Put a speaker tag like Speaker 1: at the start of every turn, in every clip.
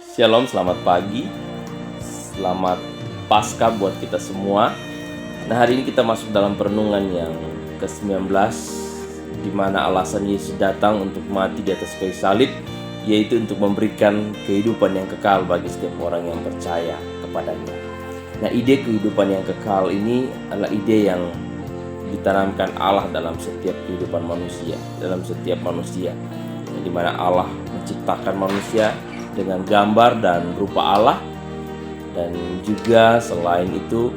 Speaker 1: Shalom, selamat pagi, selamat Paskah buat kita semua. Nah, hari ini kita masuk dalam perenungan yang ke-19, di mana alasan Yesus datang untuk mati di atas kayu salib, yaitu untuk memberikan kehidupan yang kekal bagi setiap orang yang percaya kepadanya. Nah, ide kehidupan yang kekal ini adalah ide yang ditanamkan Allah dalam setiap kehidupan manusia, di mana Allah menciptakan manusia dengan gambar dan rupa Allah. Dan juga selain itu,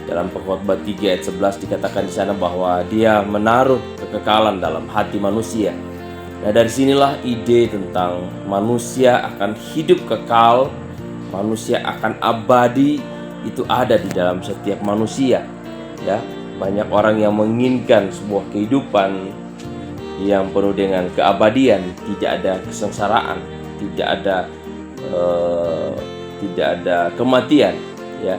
Speaker 1: dalam Pengkhotbah 3 ayat 11 dikatakan di sana bahwa Dia menaruh kekekalan dalam hati manusia. Nah, dari sinilah ide tentang manusia akan hidup kekal, manusia akan abadi, itu ada di dalam setiap manusia. Ya, banyak orang yang menginginkan sebuah kehidupan yang penuh dengan keabadian, tidak ada kesengsaraan, tidak ada kematian, ya.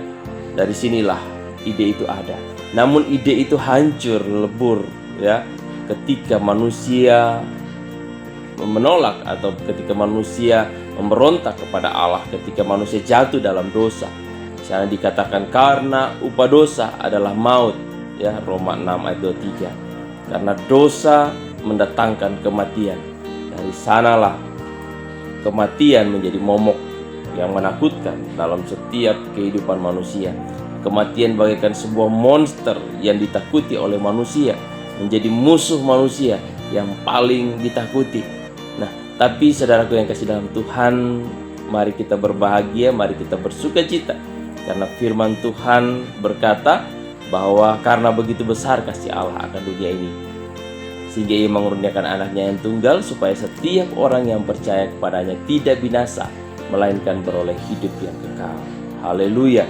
Speaker 1: Dari sinilah ide itu ada. Namun ide itu hancur lebur, ya, ketika manusia menolak atau ketika manusia memberontak kepada Allah, ketika manusia jatuh dalam dosa. Di sana dikatakan karena upah dosa adalah maut, ya, Roma 6 ayat 23. Karena dosa mendatangkan kematian. Dari sanalah kematian menjadi momok yang menakutkan dalam setiap kehidupan manusia. Kematian bagaikan sebuah monster yang ditakuti oleh manusia, menjadi musuh manusia yang paling ditakuti. Nah, tapi saudaraku yang kasih dalam Tuhan, mari kita berbahagia, mari kita bersukacita, karena firman Tuhan berkata bahwa karena begitu besar kasih Allah akan dunia ini, sehingga Ia mengurniakan anaknya yang tunggal, supaya setiap orang yang percaya kepadanya tidak binasa, melainkan beroleh hidup yang kekal. Haleluya.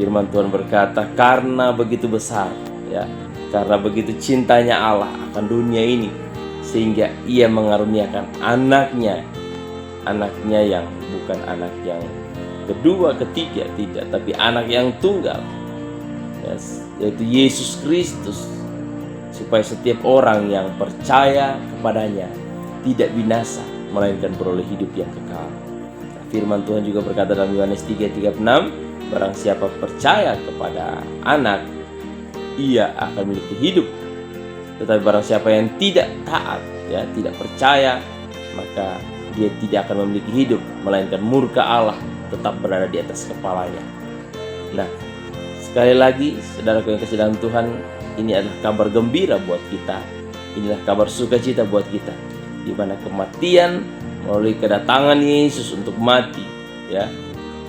Speaker 1: Firman Tuhan berkata karena begitu besar, ya, karena begitu cintanya Allah akan dunia ini, sehingga Ia mengaruniakan anaknya yang bukan anak yang kedua, ketiga, tidak, tapi anak yang tunggal, yaitu Yesus Kristus, supaya setiap orang yang percaya kepadanya tidak binasa, melainkan beroleh hidup yang kekal. Nah, firman Tuhan juga berkata dalam Yohanes 3:36, barang siapa percaya kepada anak, ia akan memiliki hidup. Tetapi barang siapa yang tidak taat, ya, tidak percaya, maka dia tidak akan memiliki hidup, melainkan murka Allah tetap berada di atas kepalanya. Nah, sekali lagi, saudaraku yang kasih dalam Tuhan, ini adalah kabar gembira buat kita. Inilah kabar sukacita buat kita, di mana kematian melalui kedatangan Yesus untuk mati, ya,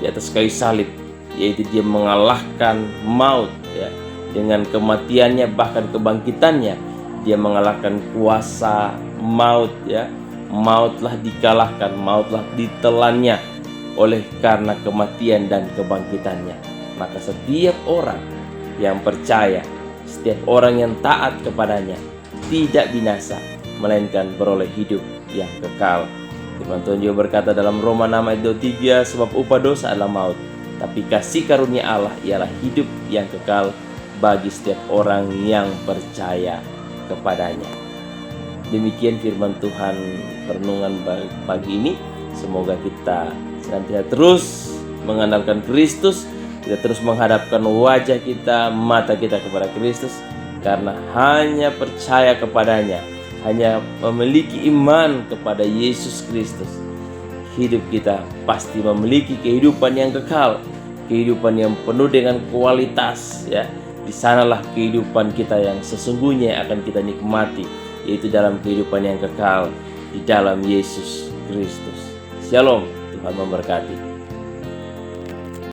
Speaker 1: di atas kayu salib, yaitu Dia mengalahkan maut, ya, dengan kematiannya, bahkan kebangkitannya Dia mengalahkan kuasa maut, ya. Mautlah dikalahkan, mautlah ditelannya oleh karena kematian dan kebangkitannya. Maka setiap orang yang percaya, setiap orang yang taat kepadanya tidak binasa, melainkan beroleh hidup yang kekal. Firman Tuhan juga berkata dalam Roma 6 ayat 23, sebab upah dosa adalah maut, tapi kasih karunia Allah ialah hidup yang kekal bagi setiap orang yang percaya kepadanya. Demikian firman Tuhan perenungan pagi ini. Semoga kita senantiasa terus mengandalkan Kristus, kita terus menghadapkan wajah kita, mata kita kepada Kristus, karena hanya percaya kepadanya, hanya memiliki iman kepada Yesus Kristus, hidup kita pasti memiliki kehidupan yang kekal, kehidupan yang penuh dengan kualitas, ya. Di sanalah kehidupan kita yang sesungguhnya akan kita nikmati, yaitu dalam kehidupan yang kekal di dalam Yesus Kristus. Shalom, Tuhan memberkati.